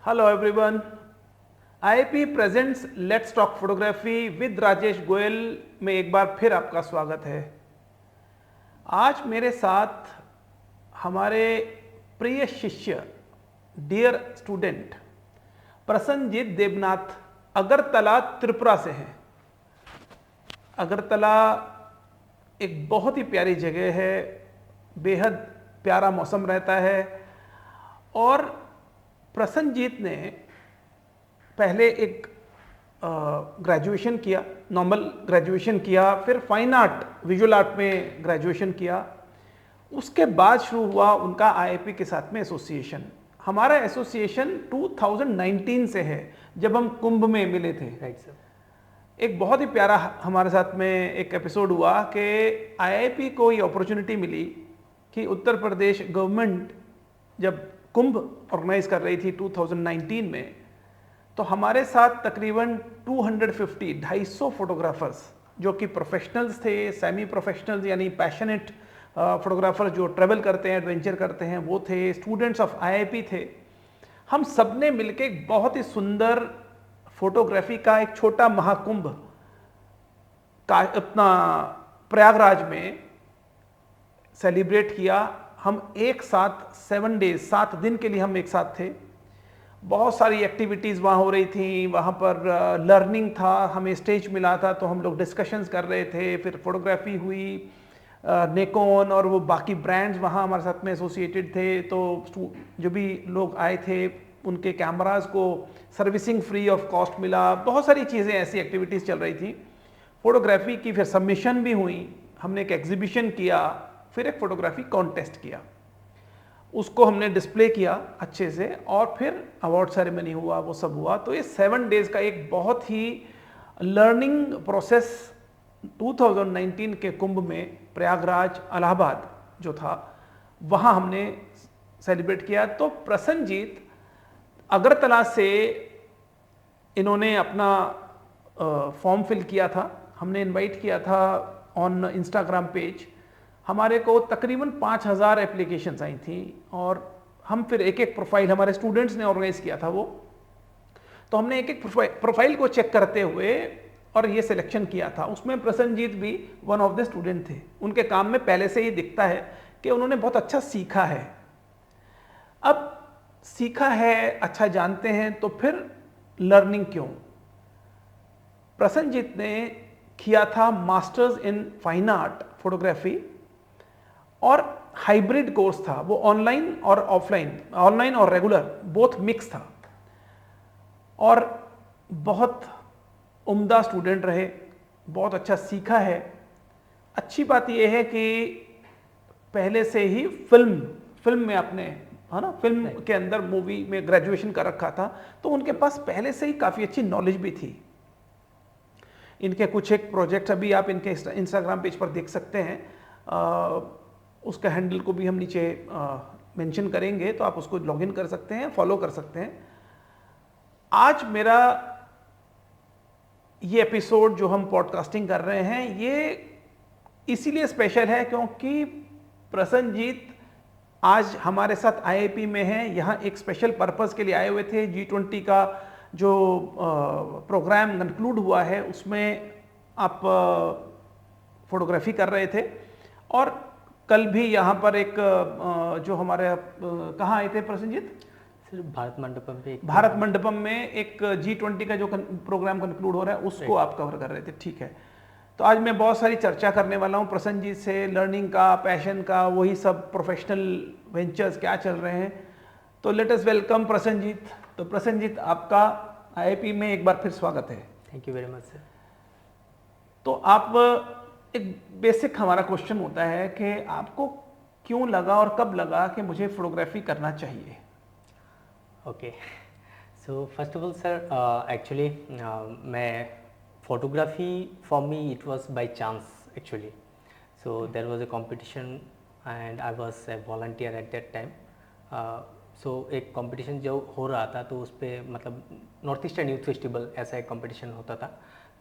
Hello everyone, IIP presents let's talk photography with Rajesh Goyal में एक बार फिर आपका स्वागत है। आज मेरे साथ हमारे प्रिय शिष्य, डियर स्टूडेंट प्रसन्नजीत देवनाथ अगरतला त्रिपुरा से हैं। अगरतला एक बहुत ही प्यारी जगह है, बेहद प्यारा मौसम रहता है और प्रसन्नजीत ने पहले एक ग्रेजुएशन किया, नॉर्मल ग्रेजुएशन किया, फिर फाइन आर्ट विजुअल आर्ट में ग्रेजुएशन किया। उसके बाद शुरू हुआ उनका आईआईपी के साथ में एसोसिएशन। हमारा एसोसिएशन 2019 से है, जब हम कुंभ में मिले थे। Right sir. एक बहुत ही प्यारा हमारे साथ में एक एपिसोड हुआ कि आईआईपी को ये अपॉर्चुनिटी मिली कि उत्तर प्रदेश गवर्नमेंट जब कुंभ ऑर्गेनाइज कर रही थी 2019 में, तो हमारे साथ तकरीबन 250 फोटोग्राफर्स जो कि प्रोफेशनल्स थे, सेमी प्रोफेशनल्स यानी पैशनेट फोटोग्राफर्स जो ट्रैवल करते हैं, एडवेंचर करते हैं, वो थे, स्टूडेंट्स ऑफ आईआईपी थे। हम सब ने मिलकर एक बहुत ही सुंदर फोटोग्राफी का एक छोटा महाकुंभ का अपना प्रयागराज में सेलिब्रेट किया। हम एक साथ 7 डेज 7 दिन के लिए हम एक साथ थे। बहुत सारी एक्टिविटीज़ वहाँ हो रही थी, वहाँ पर लर्निंग था, हमें स्टेज मिला था तो हम लोग डिस्कशंस कर रहे थे, फिर फोटोग्राफी हुई। नेकोन और वो बाकी ब्रांड्स वहाँ हमारे साथ में एसोसिएटेड थे, तो जो भी लोग आए थे उनके कैमरास को सर्विसिंग फ्री ऑफ कॉस्ट मिला। बहुत सारी चीज़ें, ऐसी एक्टिविटीज़ चल रही थी फोटोग्राफी की। फिर सबमिशन भी हुई, हमने एक एग्जीबिशन किया, फिर एक फोटोग्राफी कॉन्टेस्ट किया, उसको हमने डिस्प्ले किया अच्छे से, और फिर अवार्ड सेरेमनी हुआ, वो सब हुआ। तो ये 7 डेज का एक बहुत ही लर्निंग प्रोसेस 2019 के कुंभ में प्रयागराज इलाहाबाद जो था वहाँ हमने सेलिब्रेट किया। तो प्रसन्नजीत अगरतला से इन्होंने अपना फॉर्म फिल किया था, हमने इनवाइट किया था ऑन इंस्टाग्राम पेज। हमारे को तकरीबन 5000 एप्लीकेशंस आई थी और हम फिर एक एक प्रोफाइल, हमारे स्टूडेंट्स ने ऑर्गेनाइज किया था वो, तो हमने एक एक प्रोफाइल को चेक करते हुए और ये सिलेक्शन किया था। उसमें प्रसन्नजीत भी वन ऑफ द स्टूडेंट थे। उनके काम में पहले से ही दिखता है कि उन्होंने बहुत अच्छा सीखा है। अब सीखा है, अच्छा जानते हैं, तो फिर लर्निंग क्यों? प्रसन्नजीत ने किया था masters in fine art photography और हाइब्रिड कोर्स था वो, ऑनलाइन और ऑफलाइन, ऑनलाइन और रेगुलर बोथ मिक्स था, और बहुत उम्दा स्टूडेंट रहे, बहुत अच्छा सीखा है। अच्छी बात यह है कि पहले से ही फिल्म में अपने, है ना, फिल्म के अंदर मूवी में ग्रेजुएशन कर रखा था, तो उनके पास पहले से ही काफ़ी अच्छी नॉलेज भी थी। इनके कुछ एक प्रोजेक्ट अभी आप इनके इंस्टाग्राम पेज पर देख सकते हैं, उसका हैंडल को भी हम नीचे मेंशन करेंगे, तो आप उसको लॉगिन कर सकते हैं, फॉलो कर सकते हैं। आज मेरा ये एपिसोड जो हम पॉडकास्टिंग कर रहे हैं, ये इसीलिए स्पेशल है क्योंकि प्रसन्नजीत आज हमारे साथ आईआईपी में हैं। यहाँ एक स्पेशल पर्पस के लिए आए हुए थे। G20 का जो प्रोग्राम कंक्लूड हुआ है उसमें आप फोटोग्राफी कर रहे थे, और कल भी यहाँ पर एक जो हमारे कहाँ आए थे प्रसन्नजीत? सर भारत मंडपम पे, भारत मंडपम में एक G20 का जो प्रोग्राम कंक्लूड हो रहा है उसको आप कवर कर रहे थे। ठीक है, तो आज मैं बहुत सारी चर्चा करने वाला हूँ प्रसन्नजीत से, लर्निंग का, पैशन का, वही सब प्रोफेशनल वेंचर्स क्या चल रहे हैं। तो लेट अस वेलकम प्रसन्नजीत। तो प्रसन्नजीत, आपका आईआईपी में एक बार फिर स्वागत है। Thank you very much sir. तो आप, एक बेसिक हमारा क्वेश्चन होता है कि आपको क्यों लगा और कब लगा कि मुझे फोटोग्राफी करना चाहिए? Okay, so first of all sir, actually मैं photography, for me it was by chance actually. So there was a competition and I was a volunteer at that time. So एक कंपटीशन जो हो रहा था तो उस पर, मतलब नॉर्थ ईस्टर्न यूथ फेस्टिवल ऐसा एक कंपटीशन होता था,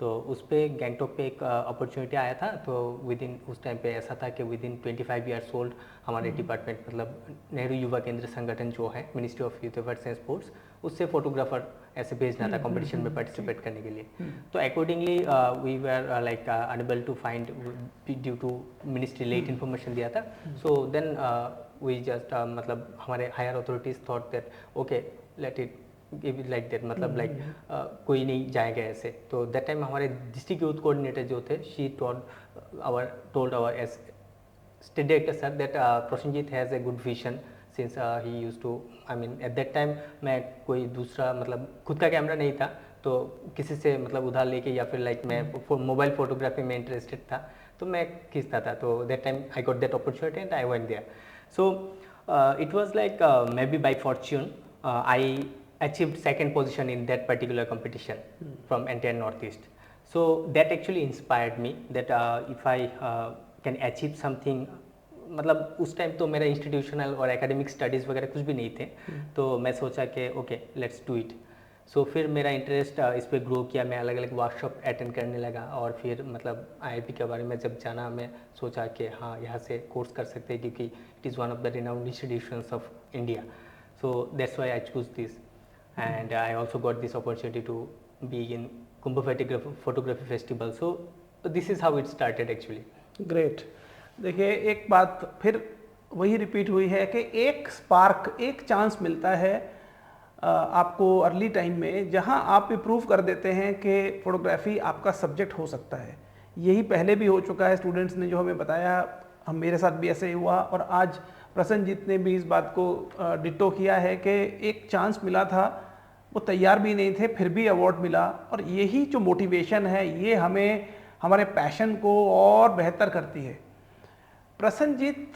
तो उस पर गैंगटॉक पे एक अपॉर्चुनिटी आया था। तो विद इन उस टाइम पे ऐसा था कि विद इन 25 ईयर्स ओल्ड हमारे डिपार्टमेंट, मतलब नेहरू युवा केंद्र संगठन जो है, ministry of youth affairs and sports, उससे फोटोग्राफर ऐसे भेजना था कंपटीशन में पार्टिसिपेट करने के लिए। तो accordingly we were like unable to find due to ministry late information दिया था। सो देन वी जस्ट मतलब हमारे higher authorities thought that okay let it give it like that, मतलब लाइक कोई नहीं जाएगा ऐसे। तो दैट टाइम हमारे डिस्ट्रिक्ट यूथ कोऑर्डिनेटर जो थे, she told our as state director sir that Prasannajit has a good vision since he use to, I mean eight that time मैं कोई दूसरा मतलब खुद का कैमरा नहीं था, तो किसी से मतलब उधार लेके या फिर लाइक मैं मोबाइल फोटोग्राफी में इंटरेस्टेड था तो मैं खींचता था। तो that time I got that opportunity and I went there. So it was like maybe by fortune I achieved second position in that particular competition from entire Northeast. So that actually inspired me that if I can achieve something, मतलब उस time तो मेरा institutional और academic studies वगैरह कुछ भी नहीं थे, तो मैं सोचा कि ओके लेट्स डू इट। सो फिर मेरा इंटरेस्ट इस पर ग्रो किया, मैं अलग अलग वर्कशॉप अटेंड करने लगा और फिर मतलब IIP के बारे में जब जाना मैं सोचा कि हाँ यहाँ से कोर्स कर सकते हैं क्योंकि it is one of the renowned institutions of India. So that's why I choose this and I also got this opportunity to be in Kumbh photography festival. So this is how it started actually. Great. देखिए एक बात फिर वही repeat हुई है कि एक spark, एक चांस मिलता है आपको अर्ली टाइम में जहां आप भी प्रूव कर देते हैं कि फोटोग्राफी आपका सब्जेक्ट हो सकता है। यही पहले भी हो चुका है, स्टूडेंट्स ने जो हमें बताया, हम मेरे साथ भी ऐसे ही हुआ और आज प्रसन्नजीत ने भी इस बात को डिटो किया है कि एक चांस मिला था, वो तैयार भी नहीं थे फिर भी अवार्ड मिला। और यही जो मोटिवेशन है ये हमें हमारे पैशन को और बेहतर करती है। प्रसन्नजीत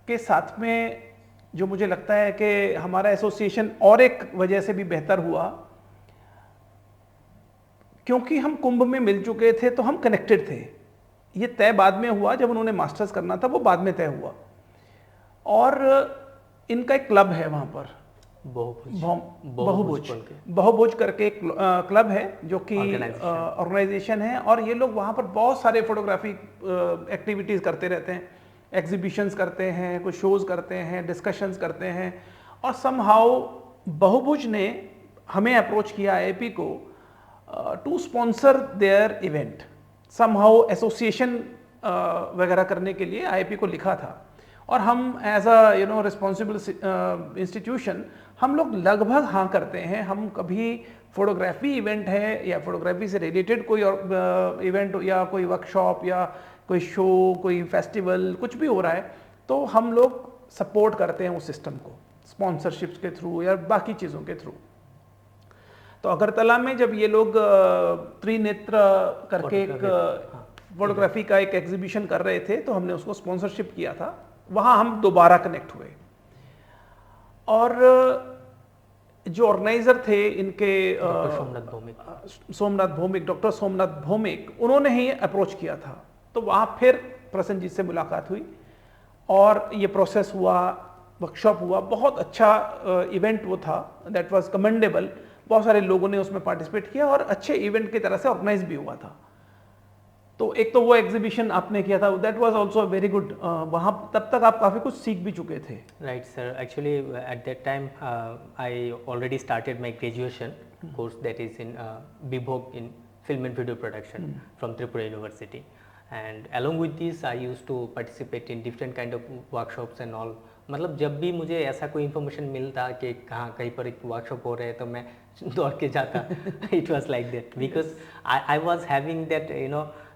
के साथ में जो मुझे लगता है कि हमारा एसोसिएशन और एक वजह से भी बेहतर हुआ, क्योंकि हम कुंभ में मिल चुके थे तो हम कनेक्टेड थे। ये तय बाद में हुआ, जब उन्होंने मास्टर्स करना था वो बाद में तय हुआ। और इनका एक क्लब है वहाँ पर, बहुभुज करके एक क्लब है जो कि ऑर्गेनाइजेशन है, और ये लोग वहाँ पर बहुत सारे फोटोग्राफी एक्टिविटीज़ करते रहते हैं, एग्जीबिशंस करते हैं, कुछ शोज़ करते हैं, डिस्कशंस करते हैं। और समहाउ बहुभुज ने हमें अप्रोच किया IIP को to sponsor their event. Somehow association वगैरह करने के लिए IIP को लिखा था, और हम एज अ रिस्पॉन्सिबल इंस्टीट्यूशन हम लोग लगभग हाँ करते हैं। हम कभी फोटोग्राफी इवेंट है या फोटोग्राफी से रिलेटेड कोई इवेंट या कोई वर्कशॉप या कोई शो, कोई फेस्टिवल, कुछ भी हो रहा है तो हम लोग सपोर्ट करते हैं उस सिस्टम को, स्पॉन्सरशिप्स के थ्रू या बाकी चीज़ों के थ्रू। तो अगरतला में जब ये लोग त्रिनेत्र करके एक फोटोग्राफी का एक एग्जीबिशन कर रहे थे तो हमने उसको स्पॉन्सरशिप किया था, वहाँ हम दोबारा कनेक्ट हुए। और जो ऑर्गेनाइजर थे इनके सोमनाथ भौमिक, डॉक्टर सोमनाथ भौमिक, उन्होंने ही अप्रोच किया था। तो वहाँ फिर प्रसन्नजीत से मुलाकात हुई और ये प्रोसेस हुआ, वर्कशॉप हुआ, बहुत अच्छा इवेंट वो था, दैट वाज कमेंडेबल। बहुत सारे लोगों ने उसमें पार्टिसिपेट किया और अच्छे इवेंट की तरह से ऑर्गेनाइज भी हुआ था। तो एक तो वो एग्जीबिशन आपने किया था, that was also very good. वहाँ तब तक आप काफ़ी कुछ सीख भी चुके थे। Right sir, actually eight that time I already started my graduation course that is in BVOC in film and video production from Tripura university, and along with this I used to participate in different kind of workshops and all। मतलब जब भी मुझे ऐसा कोई information मिलता कि कहाँ कहीं पर एक वर्कशॉप हो रहा है तो मैं दौड़ के जाता। It was like that because I was having that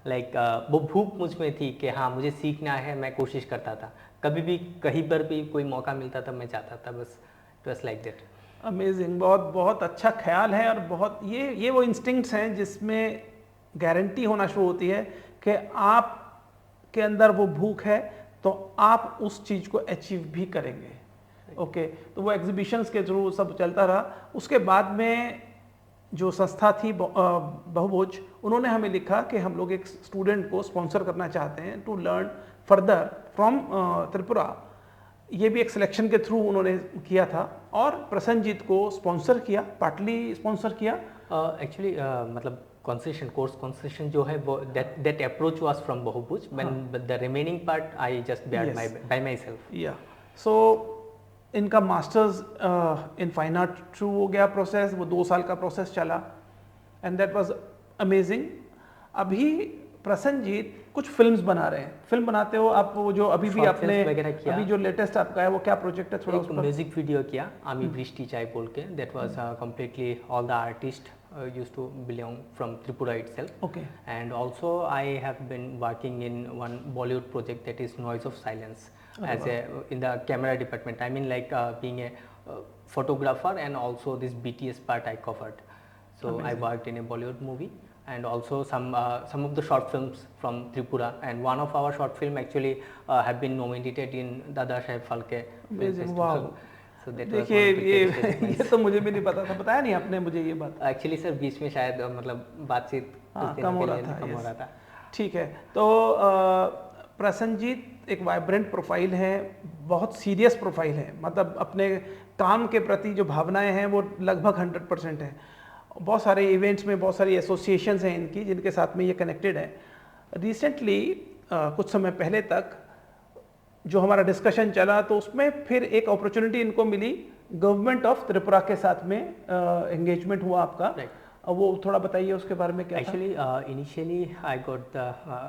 like वो भूख मुझ में थी कि हाँ मुझे सीखना है। मैं कोशिश करता था, कभी भी कहीं पर भी कोई मौका मिलता था मैं जाता था, बस it was like that. Amazing, बहुत बहुत अच्छा ख्याल है। और बहुत ये वो इंस्टिंक्ट्स हैं जिसमें गारंटी होना शुरू होती है कि आप के अंदर वो भूख है तो आप उस चीज़ को अचीव भी करेंगे। ओके, तो वो एग्जीबिशंस के थ्रू सब चलता रहा। उसके बाद में जो संस्था थी बहुभुज, उन्होंने हमें लिखा कि हम लोग एक स्टूडेंट को स्पॉन्सर करना चाहते हैं to learn further from Tripura. ये भी एक सिलेक्शन के थ्रू उन्होंने किया था और प्रसन्नजीत को स्पॉन्सर किया, पार्टली स्पॉन्सर किया। एक्चुअली मतलब concession, course concession जो है वो that approach was from बहुभुज, but the remaining part I just bared by myself. Yeah, so इनका masters in fine art through हो गया प्रोसेस, वो 2 साल का प्रोसेस चला एंड दैट वाज अमेजिंग। अभी प्रसन्नजीत कुछ फिल्म्स बना रहे हैं, फिल्म बनाते हो आप, वो जो अभी भी Short आपने films वगैरह किया। अभी जो लेटेस्ट आपका है वो क्या प्रोजेक्ट है, थोड़ा उस एक पर? म्यूजिक वीडियो किया आमी बृष्टि चाय बोल के, that was completely all the artists used to belong from Tripura itself. Okay And also I have been working in one Bollywood project that is Noise of Silence as a in the camera department. I mean like being a photographer, and also this BTS part I covered. So I worked in a Bollywood movie, and also some of the short films from Tripura, and one of our short film actually have been nominated in Dada Saheb Phalke Film Amazing, Festival. wow. So that was देखिए one of the ये greatest achievements. ये तो मुझे भी नहीं पता था, बताया नहीं आपने मुझे ये बात। एक्चुअली सर बीच में शायद मतलब बातचीत हाँ, कुछ कम दिनों हो के रहा लिए था, कम हो yes. रहा था। ठीक है, तो प्रसन्नजीत एक वाइब्रेंट प्रोफाइल है, बहुत सीरियस प्रोफाइल है, मतलब अपने काम के प्रति जो भावनाएं हैं वो लगभग 100% है। बहुत सारे इवेंट्स में बहुत सारी एसोसिएशंस हैं इनकी जिनके साथ में ये कनेक्टेड है। रिसेंटली कुछ समय पहले तक जो हमारा डिस्कशन चला तो उसमें फिर एक अपॉर्चुनिटी इनको मिली, गवर्नमेंट ऑफ त्रिपुरा के साथ में एंगेजमेंट हुआ आपका। Right. वो थोड़ा बताइए उसके बारे में क्या था? Actually, initially I got the,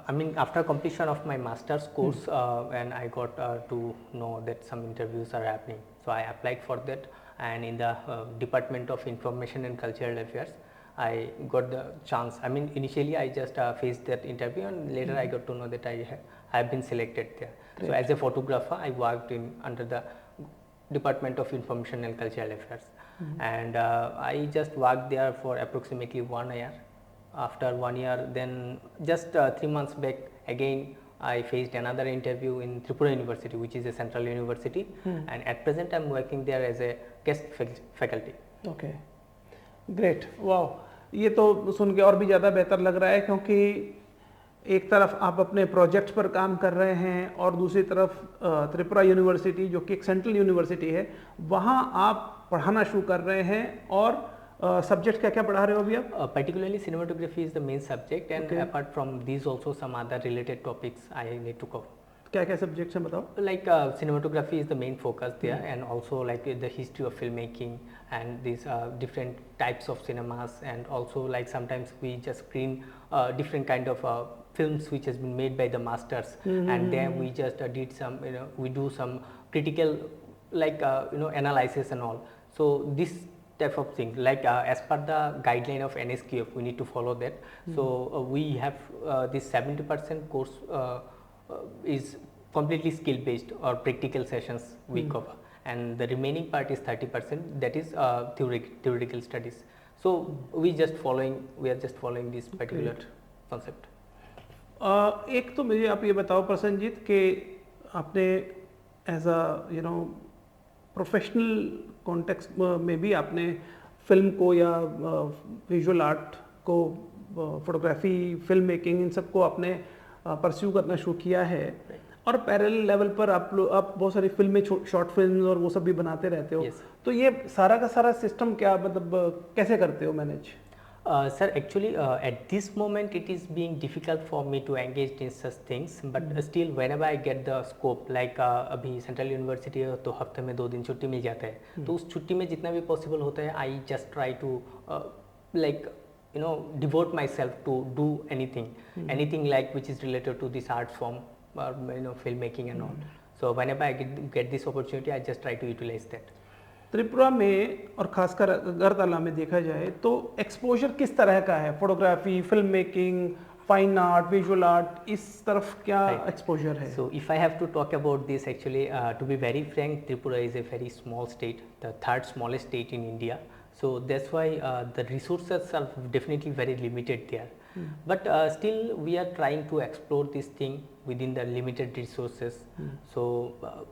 I mean, after completion of my master's course, and I got to know that some interviews are happening. So I applied for that, and in the Department of Information and Cultural Affairs, I got the chance. I mean, initially I just faced that interview, and later I got to know that I have been selected there. So as a photographer, I worked in under the Department of Information and Cultural Affairs. And I just worked there for approximately 1 year. After 1 year, then just 3 months back, again I faced another interview in Tripura University, which is a central university, and at present I'm working there as a guest faculty. Okay, great, वाह, ये तो सुन के और भी ज़्यादा बेहतर लग रहा है, क्योंकि एक तरफ आप अपने प्रोजेक्ट्स पर काम कर रहे हैं और दूसरी तरफ त्रिपुरा यूनिवर्सिटी जो कि एक सेंट्रल यूनिवर्सिटी है, वहाँ आप पढ़ाना शुरू कर रहे हैं। और सब्जेक्ट क्या क्या पढ़ा रहे हो अभी आप? Particularly cinematography is the main subject, and Okay. apart from these also some other related topics I need to cover. क्या क्या सब्जेक्ट्स हैं बताओ? Like cinematography is the main focus there, and also like the history of filmmaking and these different types of cinemas, and also like sometimes we just screen different kind of films which has been made by the masters, and then we just did some, you know, we do some critical like analysis and all. So this type of thing, like as per the guideline of NSQF, we need to follow that. So we have this 70% course is completely skill based or practical sessions we cover, and the remaining part is 30%, that is theoretical studies. So we are just following this particular concept. एक तो मुझे आप ये बताओ प्रसन्नजीत कि आपने as a professional context में भी आपने फिल्म को या विजुअल आर्ट को, फोटोग्राफी, फिल्म मेकिंग, इन सबको आपने परस्यू करना शुरू किया है, और पैरेलल लेवल पर आप बहुत सारी फिल्में, शॉर्ट फिल्म और वो सब भी बनाते रहते हो। Yes. तो ये सारा का सारा सिस्टम क्या, मतलब कैसे करते हो manage? Sir, actually at this moment it is being difficult for me to engage in such things, but still whenever I get the scope, like अभी सेंट्रल यूनिवर्सिटी है तो हफ्ते में 2 दिन छुट्टी मिल जाता है, तो उस छुट्टी में जितना भी पॉसिबल होता है I just try to like devote myself to do anything like which is related to this art form or filmmaking and all. So whenever I get this opportunity, I just try to utilize that. Tripura में और खासकर अगरतला में देखा जाए तो exposure किस तरह का है? Photography, film making, fine art, visual art, इस तरफ क्या एक्सपोजर है? So if I have to talk about this, actually to be very frank, Tripura is a very small state, the 3rd smallest state in India. So that's why the resources are definitely very limited there. But still we are trying to explore this thing within the limited resources. So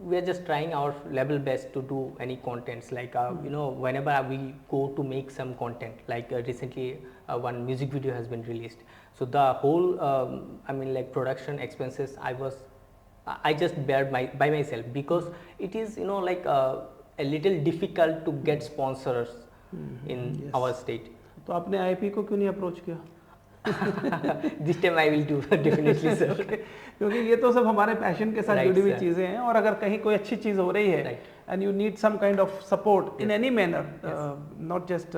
we are just trying our level best to do any contents, like whenever we go to make some content, like recently one music video has been released. So the whole like production expenses I just bear by myself, because it is like a little difficult to get sponsors in our state. तो आपने IP को क्यों नहीं approach किया? This time I will do definitely sir. क्योंकि ये तो सब हमारे पैशन के साथ Right, जुड़ी हुई sir. चीज़ें हैं, और अगर कहीं कोई अच्छी चीज़ हो रही है Right. and you need some kind of support in any manner, not just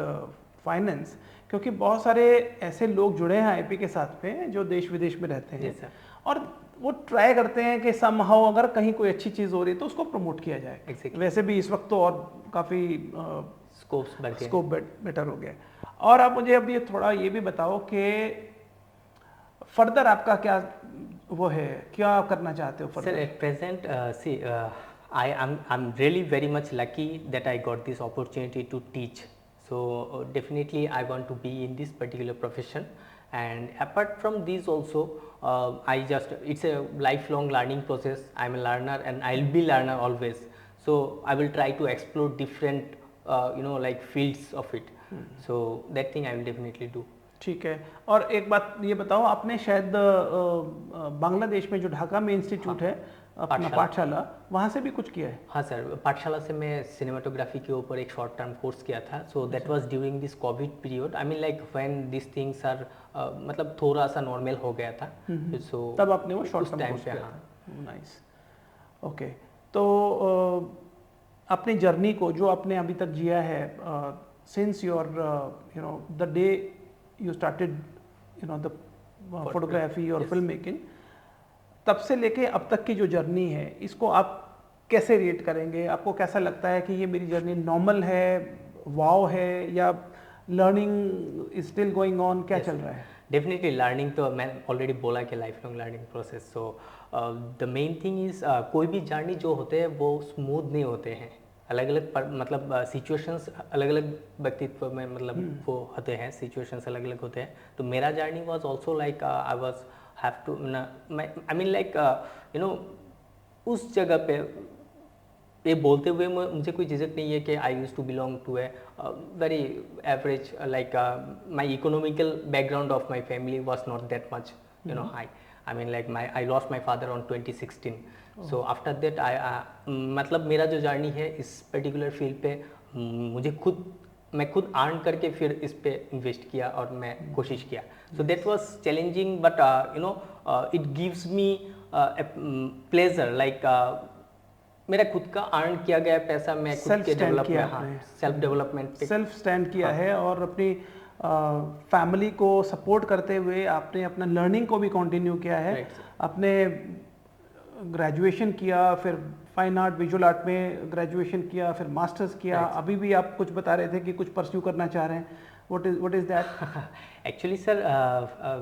finance, क्योंकि बहुत सारे ऐसे लोग जुड़े हैं आईपी के साथ में जो देश विदेश में रहते हैं, और वो ट्राई करते हैं कि समहाउ अगर कहीं कोई अच्छी चीज़ हो रही है तो उसको प्रमोट किया जाए। वैसे भी इस वक्त तो और काफ़ी स्कोप बेटर हो गया। और आप मुझे अब ये थोड़ा ये भी बताओ कि फर्दर आपका क्या वो है, क्या करना चाहते हो further? Sir at present see I'm really very much lucky that I got this opportunity to teach. So definitely I want to be in this particular profession, and apart from this also it's a lifelong learning process. I'm a learner and I'll be learner always. So I will try to explore different like fields of it. So that thing I will definitely do. ठीक है। और एक बात ये बताओ, आपने शायद बांग्लादेश में जो ढाका में इंस्टीट्यूट है अपना पाठशाला, वहाँ से भी कुछ किया है? हाँ सर, पाठशाला से मैं सिनेमाटोग्राफी के ऊपर एक शॉर्ट टर्म कोर्स किया था। So that was during this covid period, I mean like when this things are मतलब थोड़ा सा नॉर्मल हो गया था। सो तब आपने वो शॉर्ट टर्म कोर्स किया था। Nice, okay. तो अपनी जर्नी को जो आपने अभी तक जिया है, since your the day you started the photography और फिल्म मेकिंग, तब से लेके अब तक की जो जर्नी है, इसको आप कैसे रेट करेंगे? आपको कैसा लगता है कि ये मेरी जर्नी नॉर्मल है, वाव है, या learning is still going on? क्या चल रहा है? डेफिनेटली लर्निंग तो मैं ऑलरेडी बोला कि life long learning process. So the main thing is कोई भी जर्नी जो होते हैं वो स्मूथ नहीं होते हैं। अलग अलग मतलब सिचुएशंस अलग अलग व्यक्तित्व में मतलब वो होते हैं, सिचुएशंस अलग अलग होते हैं। तो मेरा journey was also like I was have to I mean like उस जगह पे ये बोलते हुए मुझे कोई झिझक नहीं है कि I used to belong to a very average like my economical background of my family was not that much high. I mean like I lost my father on 2016। So after that मतलब मेरा जो journey है इस particular field पे मैं खुद earn करके फिर इस पे इन्वेस्ट किया और मैं कोशिश किया। सो that was challenging, but it gives me pleasure, like मेरा खुद का अर्न किया गया पैसा मैं खुद के सेल्फ स्टैंड किया है, और अपनी फैमिली को सपोर्ट करते हुए आपने अपना लर्निंग को भी कंटिन्यू किया है। आपने ग्रेजुएशन किया, फिर फाइन आर्ट विजुअल आर्ट में ग्रेजुएशन किया, फिर मास्टर्स किया, अभी भी आप कुछ बता रहे थे कि कुछ परस्यू करना चाह रहे हैं। what is that? Actually sir,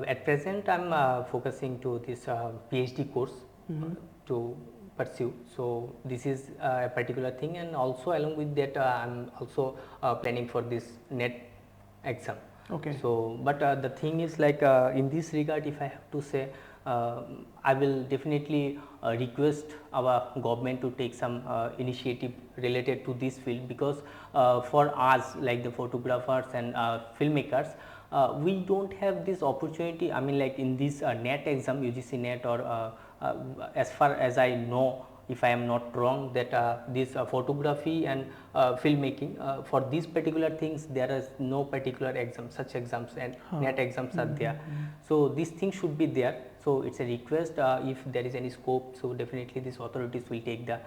at present I'm focusing to this PhD course to pursue. So this is a particular thing, and also along with that I'm also planning for this NET exam. Okay. So but the thing is like in this regard, if I have to say, I will definitely request our government to take some initiative related to this field, because for us like the photographers and filmmakers, we don't have this opportunity. I mean like in this NET exam, UGC NET, or as far as I know, if I am not wrong, that this photography and filmmaking, for these particular things there is no particular exam, such exams and NET exams are there. So these things should be there. So it's a request, if there is any scope, so definitely these authorities will take the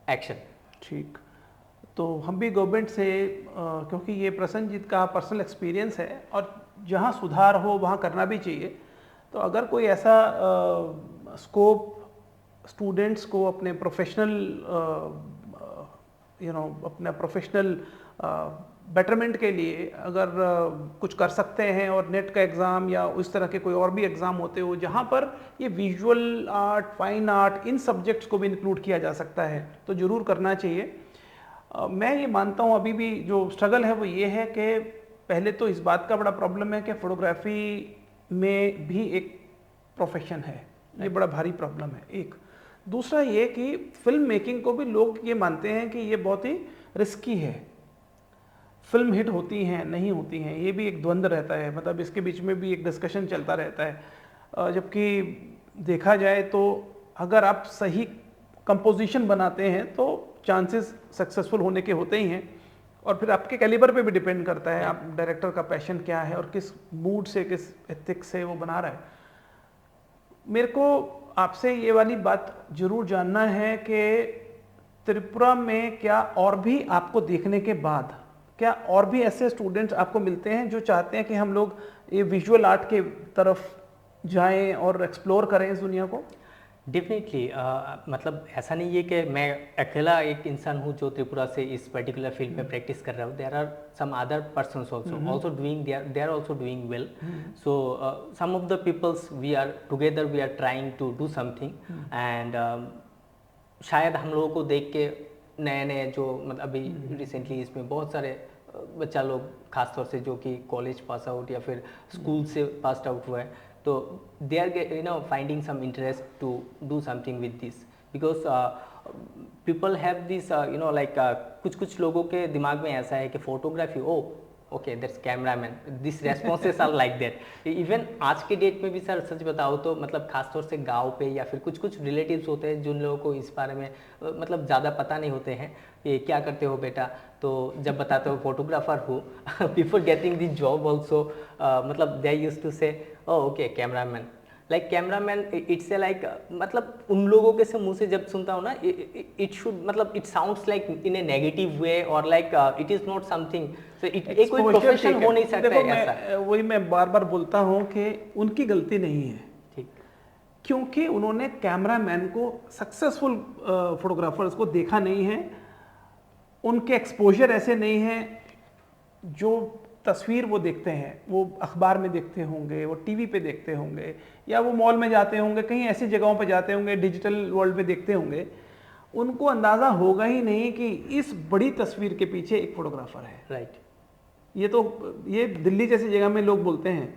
action. ठीक, तो हम भी government से क्योंकि ये प्रसन्नजीत का personal experience है और जहाँ सुधार हो वहाँ करना भी चाहिए, तो अगर कोई ऐसा स्कोप स्टूडेंट्स को अपने प्रोफेशनल अपना प्रोफेशनल बेटरमेंट के लिए अगर कुछ कर सकते हैं, और नेट का एग्ज़ाम या उस तरह के कोई और भी एग्ज़ाम होते हो जहाँ पर ये विजुअल आर्ट, फाइन आर्ट, इन सब्जेक्ट्स को भी इंक्लूड किया जा सकता है, तो ज़रूर करना चाहिए। मैं ये मानता हूँ अभी भी जो स्ट्रगल है वो ये है कि पहले तो इस बात का बड़ा प्रॉब्लम है कि फ़ोटोग्राफी में भी एक प्रोफेशन है, ये बड़ा भारी प्रॉब्लम है। एक दूसरा ये कि फिल्म मेकिंग को भी लोग ये मानते हैं कि ये बहुत ही रिस्की है, फिल्म हिट होती हैं नहीं होती हैं, ये भी एक द्वंद्व रहता है, मतलब इसके बीच में भी एक डिस्कशन चलता रहता है। जबकि देखा जाए तो अगर आप सही कंपोजिशन बनाते हैं तो चांसेस सक्सेसफुल होने के होते ही हैं, और फिर आपके कैलिबर पे भी डिपेंड करता है आप डायरेक्टर का पैशन क्या है और किस मूड से, किस एथिक्स से वो बना रहा है। मेरे को आपसे ये वाली बात ज़रूर जानना है कि त्रिपुरा में क्या और भी आपको देखने के बाद क्या और भी ऐसे स्टूडेंट्स आपको मिलते हैं जो चाहते हैं कि हम लोग ये विजुअल आर्ट के तरफ जाएं और एक्सप्लोर करें इस दुनिया को? डेफिनेटली मतलब ऐसा नहीं है कि मैं अकेला एक इंसान हूँ जो त्रिपुरा से इस पर्टिकुलर फील्ड में प्रैक्टिस कर रहा हूँ. There are some other persons also doing, they are also doing well. So some of the peoples we are together, we are trying to do something. And शायद हम लोगों को देख के नए नए जो मतलब अभी रिसेंटली इसमें बहुत सारे बच्चा लोग खासतौर से जो कि कॉलेज पास आउट या फिर स्कूल से पास आउट हुआ है, तो they are finding some interest to do something with this, because people have this like कुछ लोगों के दिमाग में ऐसा है कि photography, oh okay that's cameraman, this responses are like that. Even आज के डेट में भी सर सच बताओ तो मतलब खासतौर से गांव पे या फिर कुछ रिलेटिव्स होते हैं जिन लोगों को इस बारे में मतलब ज़्यादा पता नहीं होते हैं कि क्या करते हो बेटा, तो जब बताते हो फोटोग्राफर हूँ, before getting this job also मतलब दे यूज्ड टू से okay cameraman, like cameraman it's a like मतलब उन लोगों के से मुंह से जब सुनता हूँ ना, इट शुड मतलब it sounds like in a negative way और like it is not something, so एक कोई प्रोफेशन हो नहीं सकता है ऐसा. वही मैं बार बार बोलता हूँ कि उनकी गलती नहीं है, ठीक, क्योंकि उन्होंने कैमरामैन को, सक्सेसफुल फोटोग्राफर्स को देखा नहीं है, उनके एक्सपोजर ऐसे नहीं है. जो तस्वीर वो देखते हैं वो अखबार में देखते होंगे, वो टीवी पे देखते होंगे, या वो मॉल में जाते होंगे, कहीं ऐसी जगहों पे जाते होंगे, डिजिटल वर्ल्ड में देखते होंगे, उनको अंदाज़ा होगा ही नहीं कि इस बड़ी तस्वीर के पीछे एक फोटोग्राफर है. राइट. ये दिल्ली जैसी जगह में लोग बोलते हैं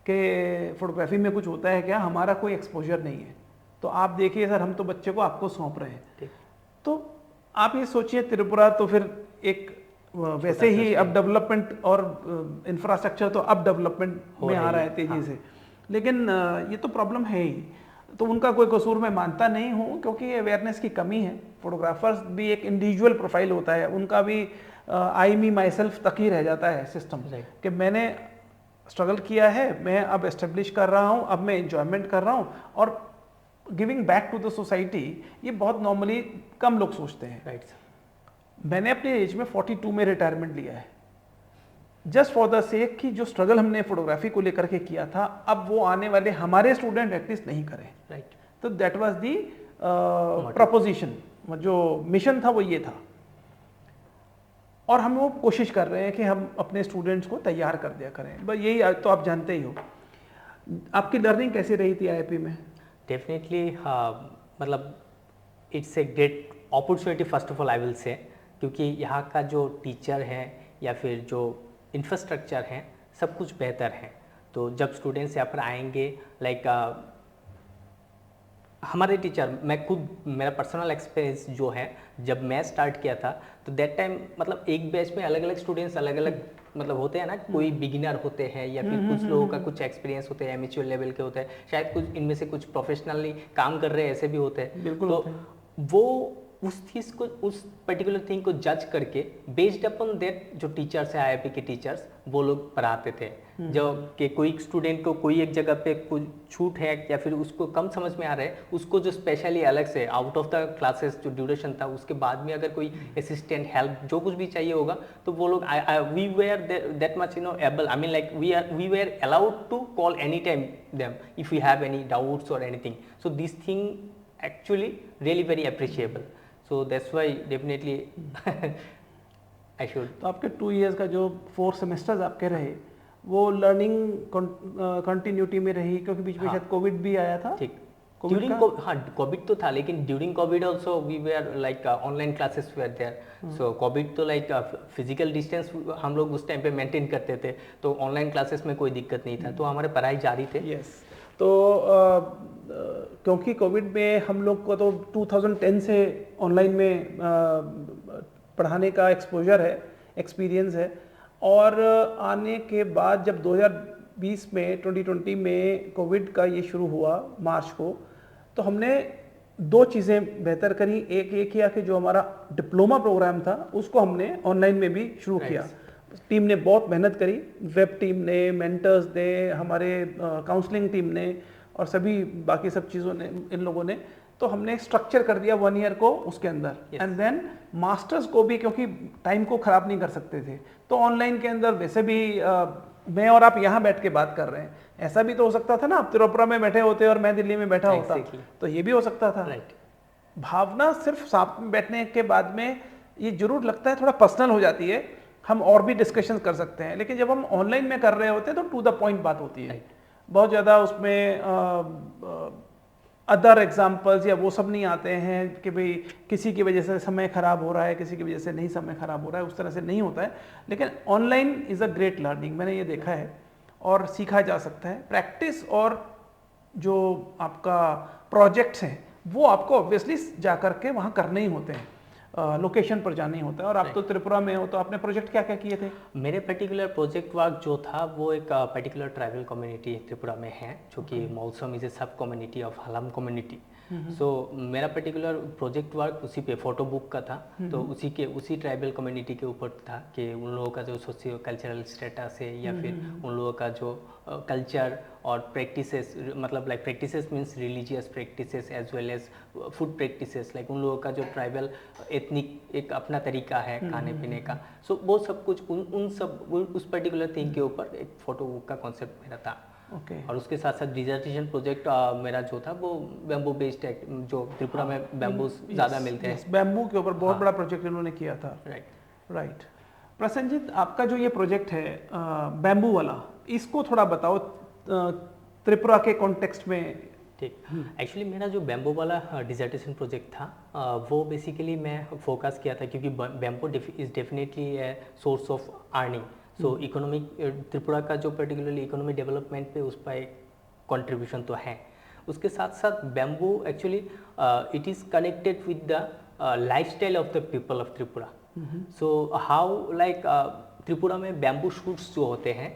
कि फोटोग्राफी में कुछ होता है क्या, हमारा कोई एक्सपोजर नहीं है. तो आप देखिए सर, हम तो बच्चे को आपको सौंप रहे हैं. तो आप ये सोचिए त्रिपुरा तो फिर एक वैसे ही अब डेवलपमेंट और इंफ्रास्ट्रक्चर तो अब डेवलपमेंट में आ रहा है तेजी से, लेकिन ये तो प्रॉब्लम है ही. तो उनका कोई कसूर मैं मानता नहीं हूँ, क्योंकि अवेयरनेस की कमी है. फोटोग्राफर्स भी एक इंडिविजुअल प्रोफाइल होता है, उनका भी आई मी माई सेल्फ तक ही रह जाता है सिस्टम, कि मैंने स्ट्रगल किया है, मैं अब एस्टेब्लिश कर रहा हूँ, अब मैं इंजॉयमेंट कर रहा हूँ, और giving back to the society, ये बहुत नॉर्मली कम लोग सोचते हैं. राइट. मैंने अपने एज में 42 में रिटायरमेंट लिया है, जस्ट फॉर द सेक कि जो स्ट्रगल हमने फोटोग्राफी को लेकर के किया था, अब वो आने वाले हमारे स्टूडेंट एटलीस्ट नहीं करें. राइट. तो दैट वाज दी प्रपोजिशन, जो मिशन था वो ये था, और हम वो कोशिश कर रहे हैं कि हम अपने स्टूडेंट्स को तैयार कर दिया करें. बस यही तो आप जानते ही हो. आपकी लर्निंग कैसी रही थी आईआईपी में? डेफिनेटली मतलब it's a great opportunity first of all I will say, क्योंकि यहाँ का जो टीचर है या फिर जो इंफ्रास्ट्रक्चर है सब कुछ बेहतर है. तो जब स्टूडेंट्स यहाँ पर आएंगे लाइक हमारे टीचर, मैं खुद मेरा पर्सनल एक्सपीरियंस जो है, जब मैं स्टार्ट किया था तो दैट टाइम मतलब एक बैच में अलग अलग स्टूडेंट्स अलग अलग मतलब होते हैं ना, कोई बिगिनर होते हैं या फिर कुछ लोगों का कुछ एक्सपीरियंस होते हैं, एमेच्योर लेवल के होते हैं, शायद कुछ इनमें से कुछ प्रोफेशनली काम कर रहे हैं ऐसे भी होते हैं. बिल्कुल. तो वो उस चीज़ को, उस पर्टिकुलर थिंग को जज करके बेस्ड अपन दैट जो टीचर्स है, आईआईपी के टीचर्स, वो लोग पढ़ाते थे. जो कि कोई स्टूडेंट को कोई एक जगह पे कुछ छूट है या फिर उसको कम समझ में आ रहा है, उसको जो स्पेशली अलग से आउट ऑफ द क्लासेस जो ड्यूरेशन था उसके बाद में अगर कोई असिस्टेंट हेल्प जो कुछ भी चाहिए होगा, तो वो लोग we were that much able, I mean like we were allowed to call any time them if you have any doubts और anything. So this thing actually really very appreciable, so that's why definitely I should. तो आपके 2 years का जो 4 semesters आपके रहे, वो learning continuity में रही, क्योंकि बीच में शायद कोविड भी आया था. ठीक. कोविड तो था, लेकिन during covid also we were like online classes were there. So covid तो लाइक फिजिकल डिस्टेंस हम लोग उस टाइम पे मेंटेन करते थे, तो ऑनलाइन क्लासेस में कोई दिक्कत नहीं था, तो हमारे पढ़ाई जारी थे. यस. तो क्योंकि कोविड में हम लोग को तो 2010 से ऑनलाइन में पढ़ाने का एक्सपोजर है, एक्सपीरियंस है, और आने के बाद जब 2020 में 2020 में कोविड का ये शुरू हुआ मार्च को, तो हमने 2 चीज़ें बेहतर करी. एक ये किया कि जो हमारा डिप्लोमा प्रोग्राम था उसको हमने ऑनलाइन में भी शुरू किया. टीम ने बहुत मेहनत करी, वेब टीम ने, मेंटर्स ने, हमारे काउंसलिंग टीम ने, और सभी बाकी सब चीज़ों ने, इन लोगों ने. तो हमने स्ट्रक्चर कर दिया 1 ईयर को उसके अंदर, एंड देन मास्टर्स को भी, क्योंकि टाइम को ख़राब नहीं कर सकते थे, तो ऑनलाइन के अंदर वैसे भी मैं और आप यहाँ बैठ के बात कर रहे हैं, ऐसा भी तो हो सकता था ना, आप त्रिपुरा में बैठे होते और मैं दिल्ली में बैठा होता, तो ये भी हो सकता था। भावना सिर्फ साथ में बैठने के बाद में ये जरूर लगता है थोड़ा पर्सनल हो जाती है, हम और भी डिस्कशन कर सकते हैं, लेकिन जब हम ऑनलाइन में कर रहे होते हैं तो टू द पॉइंट बात होती है, बहुत ज़्यादा उसमें अदर एग्जाम्पल्स या वो सब नहीं आते हैं कि भाई किसी की वजह से समय खराब हो रहा है, किसी की वजह से नहीं समय खराब हो रहा है, उस तरह से नहीं होता है। लेकिन online is a great learning, मैंने ये देखा है और सीखा जा सकता है। प्रैक्टिस और जो आपका प्रोजेक्ट्स हैं वो आपको ऑब्वियसली जा करके वहाँ करने ही होते हैं, लोकेशन पर जाना ही होता है। और आप तो त्रिपुरा में हो, तो आपने प्रोजेक्ट क्या क्या किए थे? मेरे पर्टिकुलर प्रोजेक्ट वर्क जो था वो एक पर्टिकुलर ट्राइबल कम्युनिटी त्रिपुरा में है, जो कि मौसम इज ए सब कम्युनिटी ऑफ हलम कम्युनिटी। सो मेरा पर्टिकुलर प्रोजेक्ट वर्क उसी पे फोटो बुक का था, तो उसी ट्राइबल कम्युनिटी के ऊपर था कि उन लोगों का जो सोशियो कल्चरल स्टेटस है या फिर उन लोगों का जो कल्चर और प्रैक्टिसेस, मतलब like practices means religious practices as well as food practices, like उन लोगों का जो ट्राइबल एथनिक एक अपना तरीका है खाने पीने का। सो वो सब कुछ उन सब उस पर्टिकुलर थिंग के ऊपर एक फोटो बुक का कॉन्सेप्ट मेरा था। और उसके साथ साथ डिजर्टेशन प्रोजेक्ट मेरा जो था वो बैम्बू बेस्ड, जो त्रिपुरा में बैम्बू ज़्यादा मिलते हैं, बैम्बू के ऊपर बहुत बड़ा प्रोजेक्ट इन्होंने किया था। राइट। प्रसन्नजीत, आपका जो ये प्रोजेक्ट है बैम्बू वाला, इसको थोड़ा बताओ त्रिपुरा के कॉन्टेक्स्ट में। ठीक, एक्चुअली मेरा जो बैम्बू वाला डिजर्टेशन प्रोजेक्ट था वो बेसिकली मैं फोकस किया था क्योंकि bamboo is definitely a source of earning. So economic Tripura का जो पर्टिकुलरली इकोनॉमिक डेवलपमेंट पे उस पर एक कंट्रीब्यूशन तो है। उसके साथ साथ bamboo actually it is connected with the lifestyle of the people of Tripura. So how like Tripura में बैम्बू शूट्स जो होते हैं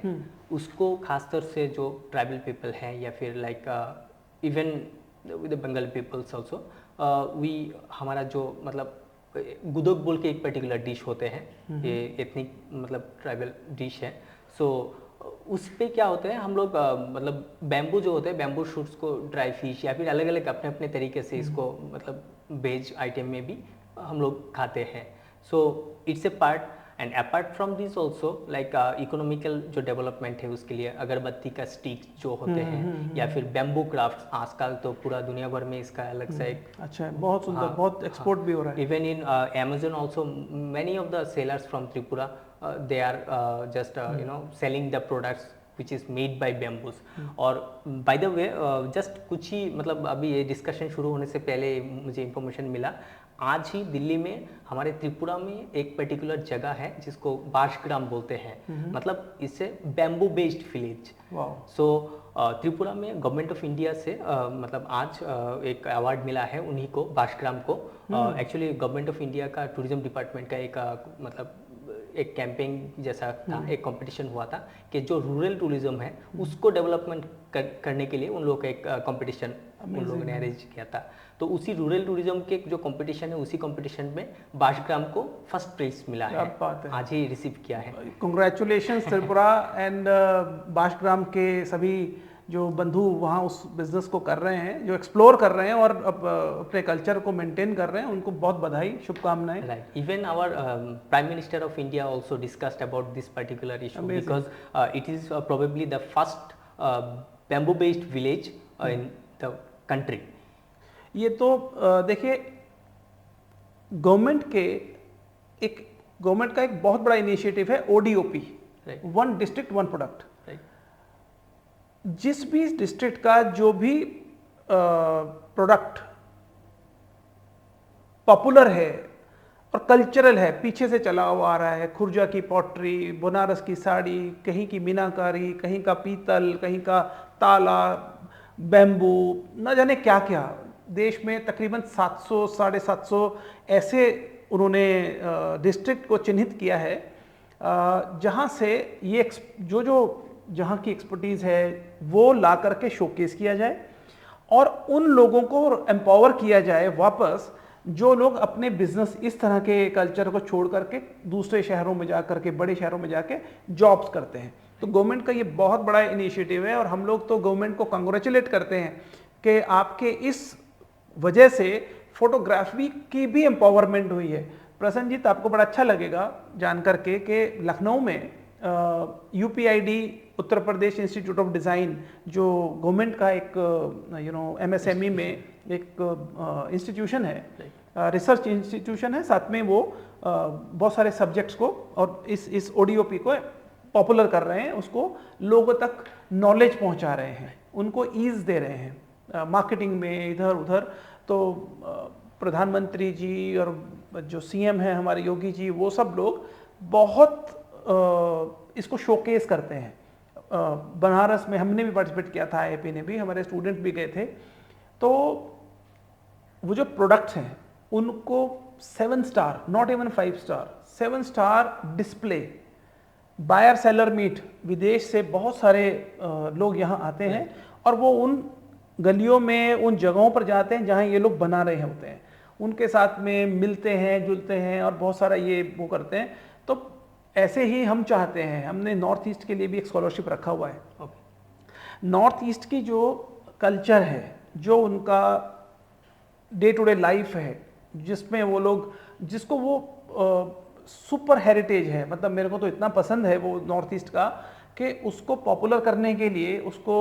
उसको खासतौर से जो ट्राइबल पीपल हैं या फिर like even with the Bengali peoples also we, हमारा जो मतलब गुदक बोल के एक पर्टिकुलर डिश होते हैं, ये एथनिक मतलब ट्राइबल डिश है। सो उस पे क्या होता है, हम लोग मतलब बैम्बू जो होते हैं, बैम्बू शूट्स को ड्राई फिश या फिर अलग अलग अपने अपने तरीके से इसको मतलब वेज आइटम में भी हम लोग खाते हैं। So it's a part and apart from this also like economical जो डेवलपमेंट है उसके लिए अगरबत्ती का स्टिक जो होते हैं या फिर बैम्बू क्राफ्ट, आजकल तो पूरा दुनिया भर में इसका अलग से एक अच्छा बहुत सुंदर, बहुत एक्सपोर्ट भी हो रहा है। Even in Amazon also many of the sellers from Tripura they are just you know selling the products which is made by bamboos। और by the way just कुछ ही मतलब अभी ये डिस्कशन शुरू होने से पहले मुझे इंफॉर्मेशन मिला, आज ही दिल्ली में हमारे त्रिपुरा में एक पर्टिकुलर जगह है जिसको बाशग्राम बोलते हैं, मतलब इससे बैम्बू बेस्ड विलेज। सो त्रिपुरा में गवर्नमेंट ऑफ इंडिया से मतलब आज एक अवार्ड मिला है उन्हीं को, बाशग्राम को। एक्चुअली गवर्नमेंट ऑफ इंडिया का टूरिज्म डिपार्टमेंट का एक मतलब एक कैंपेन जैसा था, एक कंपटीशन हुआ था कि जो रूरल टूरिज्म है उसको डेवलपमेंट करने के लिए उन लोगों का एक कंपटीशन उन लोगों ने अरेंज किया था। तो उसी रूरल टूरिज्म के जो कंपटीशन है उसी कंपटीशन में बाशग्राम को फर्स्ट प्राइज मिला है, आज ही रिसीव किया है। कांग्रेचुलेशंस त्रिपुरा एंड बाशग्राम के सभी जो बंधु वहाँ उस बिजनेस को कर रहे हैं, जो एक्सप्लोर कर रहे हैं और अपने कल्चर को मेंटेन कर रहे हैं, उनको बहुत बधाई, शुभकामनाएं। Right, even our prime minister of India also discussed about this particular issue because it is probably the first bamboo based village in the country. ये तो देखिए गवर्नमेंट का एक बहुत बड़ा इनिशिएटिव है ODOP, one district one product. जिस भी डिस्ट्रिक्ट का जो भी प्रोडक्ट पॉपुलर है और कल्चरल है, पीछे से चला हुआ आ रहा है, खुर्जा की पॉटरी, बनारस की साड़ी, कहीं की मीनाकारी, कहीं का पीतल, कहीं का ताला, बैम्बू, न जाने क्या क्या, देश में तकरीबन 700 750 ऐसे उन्होंने डिस्ट्रिक्ट को चिन्हित किया है जहाँ से ये जहाँ की एक्सपर्टीज़ है वो ला करके शोकेस किया जाए और उन लोगों को एम्पावर किया जाए वापस, जो लोग अपने बिजनेस इस तरह के कल्चर को छोड़ करके दूसरे शहरों में जा करके, बड़े शहरों में जाके जॉब्स करते हैं। तो गवर्नमेंट का ये बहुत बड़ा इनिशिएटिव है और हम लोग तो गवर्नमेंट को कंग्रेचुलेट करते हैं कि आपके इस वजह से फोटोग्राफी की भी एम्पावरमेंट हुई है। प्रसन्नजीत, आपको बड़ा अच्छा लगेगा जान करके कि लखनऊ में UPI ID Uttar Pradesh institute of design जो गवर्नमेंट का एक एमएसएमई में एक इंस्टीट्यूशन है, रिसर्च इंस्टीट्यूशन है, साथ में वो बहुत सारे सब्जेक्ट्स को और इस ओडीओपी को पॉपुलर कर रहे हैं, उसको लोगों तक नॉलेज पहुंचा रहे हैं, उनको ईज दे रहे हैं मार्केटिंग में इधर उधर। तो प्रधानमंत्री जी और जो सीएम हैं हमारे योगी जी, वो सब लोग बहुत इसको शोकेस करते हैं। बनारस में हमने भी पार्टिसिपेट किया था, आईआईपी ने भी, हमारे स्टूडेंट भी गए थे। तो वो जो प्रोडक्ट्स हैं उनको 7 star, not even 5 star, 7 star display, buyer seller meet, विदेश से बहुत सारे लोग यहाँ आते हैं और वो उन गलियों में, उन जगहों पर जाते हैं जहाँ ये लोग बना रहे होते हैं, उनके साथ में मिलते हैं, जुलते हैं और बहुत सारा ये वो करते हैं। तो ऐसे ही हम चाहते हैं, हमने नॉर्थ ईस्ट के लिए भी एक स्कॉलरशिप रखा हुआ है। नॉर्थ ईस्ट की जो कल्चर है, जो उनका डे टू डे लाइफ है, जिसमें वो लोग, जिसको वो सुपर हेरिटेज है, मतलब मेरे को तो इतना पसंद है वो नॉर्थ ईस्ट का कि उसको पॉपुलर करने के लिए, उसको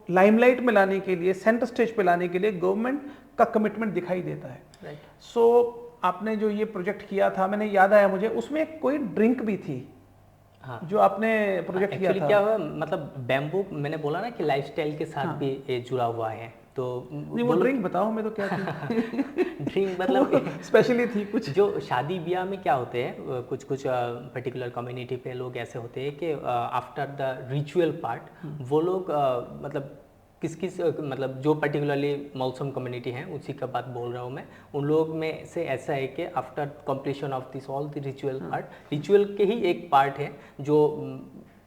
लाइमलाइट में लाने के लिए, सेंटर स्टेज पे लाने के लिए गवर्नमेंट का कमिटमेंट दिखाई देता है। सो आपने जो ये प्रोजेक्ट किया था, मैंने याद आया मुझे, उसमें कोई ड्रिंक भी थी। हाँ, जो आपने प्रोजेक्ट किया था। क्या हुआ, मतलब बैम्बू, मैंने बोला ना कि लाइफस्टाइल के साथ भी ये जुड़ा हुआ है, तो वो ड्रिंक बताओ मैं तो क्या थी ड्रिंक मतलब स्पेशली थी कुछ। जो शादी ब्याह में क्या होते हैं, कुछ कुछ पर्टिकुलर कम्युनिटी पे लोग ऐसे होते हैं कि आफ्टर द रिचुअल पार्ट वो लोग मतलब किस मतलब जो पर्टिकुलरली मौसम कम्युनिटी है उसी का बात बोल रहा हूँ मैं, उन लोग में से ऐसा है कि after completion of this all the ritual part, ritual के ही एक पार्ट है जो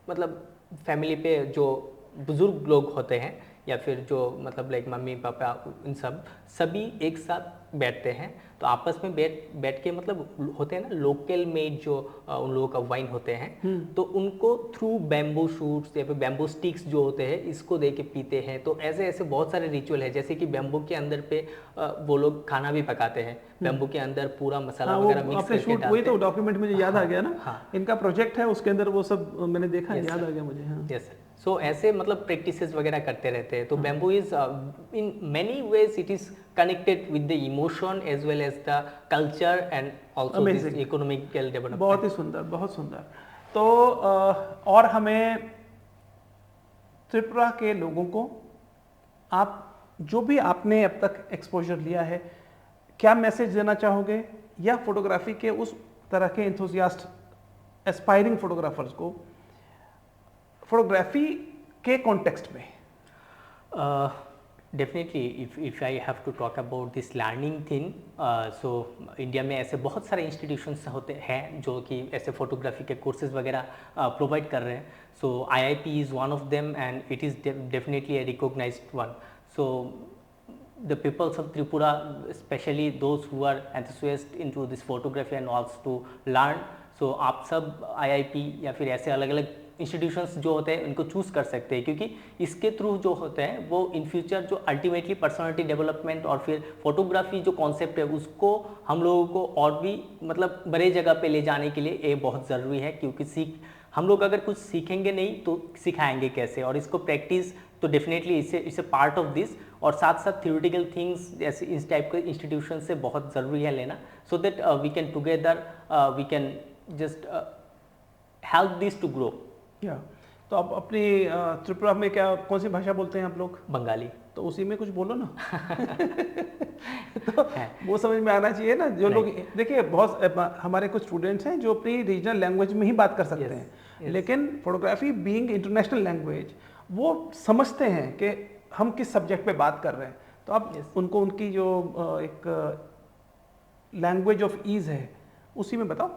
मतलब फैमिली पे जो बुजुर्ग लोग होते हैं या फिर जो मतलब लाइक मम्मी पापा, इन सभी एक साथ बैठते हैं, तो आपस में बैठ के मतलब होते हैं ना लोकल मेड जो उन लोगों का वाइन होते हैं, तो उनको थ्रू बैम्बू शूट्स या फिर बैम्बू स्टिक्स जो होते हैं इसको दे के पीते हैं। तो ऐसे ऐसे बहुत सारे रिचुअल है, जैसे कि बैम्बू के अंदर पे वो लोग खाना भी पकाते हैं, बैम्बू के अंदर पूरा मसाला वगैरह मिक्स करके शूट, वही तो डॉक्यूमेंट मुझे याद आ गया ना। हाँ, इनका प्रोजेक्ट है, उसके अंदर वो सब मैंने देखा, याद आ गया मुझे। हाँ, यस सर। सो ऐसे मतलब प्रैक्टिसेस वगैरह करते रहते हैं। तो bamboo is in many ways it is connected with the emotion as well as the culture and also this economical development. बहुत ही सुंदर, बहुत सुंदर। तो और हमें त्रिपुरा के लोगों को, आप जो भी आपने अब तक एक्सपोजर लिया है, क्या मैसेज देना चाहोगे, या फोटोग्राफी के उस तरह के एंथुसियास्ट एस्पायरिंग फोटोग्राफर्स को फोटोग्राफी के कॉन्टेक्स्ट में? Definitely if I have to talk about this learning thing, so India में ऐसे बहुत सारे इंस्टीट्यूशंस होते हैं जो कि ऐसे फोटोग्राफी के कोर्सेज वगैरह प्रोवाइड कर रहे हैं। So IIP is one of them and it is definitely a recognised one. So the peoples of Tripura, especially those who are enthusiastic into this photography and wants to learn, so आप सब IIP या फिर ऐसे अलग अलग institutions जो होते हैं इनको चूज़ कर सकते हैं, क्योंकि इसके थ्रू जो होते हैं वो इन फ्यूचर जो अल्टीमेटली पर्सनालिटी डेवलपमेंट और फिर फोटोग्राफी जो कॉन्सेप्ट है उसको हम लोगों को और भी मतलब बड़े जगह पे ले जाने के लिए ये बहुत ज़रूरी है। क्योंकि हम लोग अगर कुछ सीखेंगे नहीं तो सिखाएंगे कैसे, और इसको प्रैक्टिस तो डेफिनेटली इसे पार्ट ऑफ दिस, और साथ साथ थ्योरेटिकल थिंग्स जैसे इस टाइप के इंस्टीट्यूशन से बहुत ज़रूरी है लेना, so that we can together we can just help this to grow. या तो आप अपनी त्रिपुरा में क्या, कौन सी भाषा बोलते हैं आप लोग? बंगाली। तो उसी में कुछ बोलो ना तो वो समझ में आना चाहिए ना। जो लोग देखिए, बहुत हमारे कुछ स्टूडेंट्स हैं जो अपनी रीजनल लैंग्वेज में ही बात कर सकते हैं, लेकिन फोटोग्राफी बीइंग इंटरनेशनल लैंग्वेज वो समझते हैं कि हम किस सब्जेक्ट पे बात कर रहे हैं। तो आप उनको उनकी जो एक लैंग्वेज ऑफ ईज है उसी में बताओ।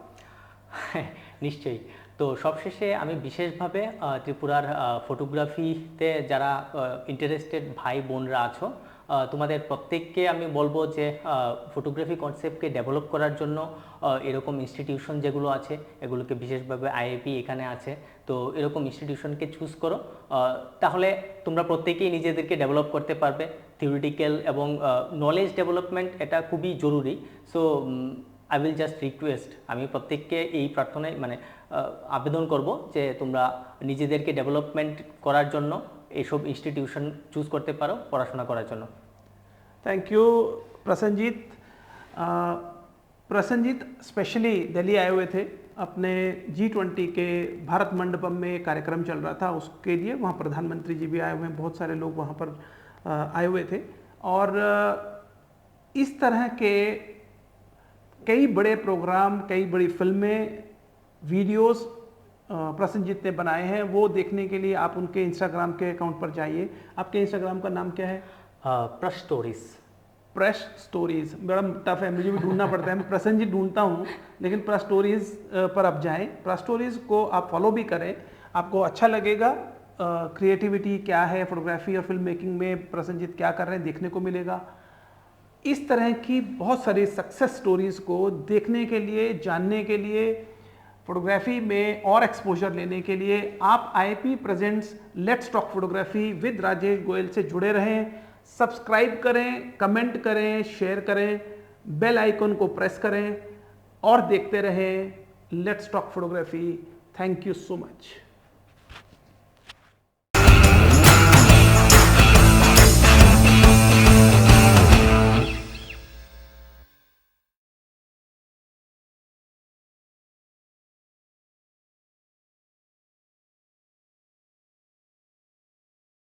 নিশ্চয়ই। তো সবশেষে আমি বিশেষভাবে ত্রিপুরার ফটোগ্রাফিতে যারা ইন্টারেস্টেড ভাই বোনরা আছো, তোমাদের প্রত্যেককে আমি বলবো যে ফটোগ্রাফি কনসেপ্টকে ডেভেলপ করার জন্য এরকম ইনস্টিটিউশন যেগুলো আছে এগুলোকে বিশেষভাবে IIP এখানে আছে, তো এরকম ইনস্টিটিউশনকে চুজ করো, তাহলে তোমরা প্রত্যেকেই নিজেদেরকে ডেভেলপ করতে পারবে। থিওরিটিক্যাল এবং নলেজ ডেভেলপমেন্ট এটা খুবই জরুরি। So I will just request, আমি প্রত্যেককে এই প্রার্থনায় মানে আবেদন করব যে তোমরা নিজেদেরকে ডেভেলপমেন্ট করার জন্য এইসব ইনস্টিটিউশন চুজ করতে পারো পড়াশোনা করার জন্য। Thank you Prasannajit. Prasannajit specially Delhi आए हुए थे, अपने G20 के भारत मंडपम में कार्यक्रम चल रहा था उसके लिए, वहाँ प्रधानमंत्री जी भी आए हुए हैं, बहुत सारे लोग वहाँ पर आए हुए थे। और इस तरह के कई बड़े प्रोग्राम, कई बड़ी फिल्में, वीडियोस प्रसन्नजीत ने बनाए हैं, वो देखने के लिए आप उनके इंस्टाग्राम के अकाउंट पर जाइए। आपके इंस्टाग्राम का नाम क्या है? प्रश स्टोरीज। प्रश स्टोरीज बड़ा टफ है, मुझे भी ढूंढना पड़ता है, मैं प्रसन्नजीत ढूंढता हूँ, लेकिन प्रश स्टोरीज पर आप जाएं। प्रश स्टोरीज को आप फॉलो भी करें, आपको अच्छा लगेगा। क्रिएटिविटी क्या है फोटोग्राफी और फिल्म मेकिंग में, प्रसन्नजीत क्या कर रहे हैं देखने को मिलेगा। इस तरह की बहुत सारी सक्सेस स्टोरीज को देखने के लिए, जानने के लिए, फोटोग्राफी में और एक्सपोजर लेने के लिए आप IIP presents let's talk photography with Rajesh Goyal से जुड़े रहें। सब्सक्राइब करें, कमेंट करें, शेयर करें, बेल आइकन को प्रेस करें और देखते रहें let's talk photography. Thank you so much.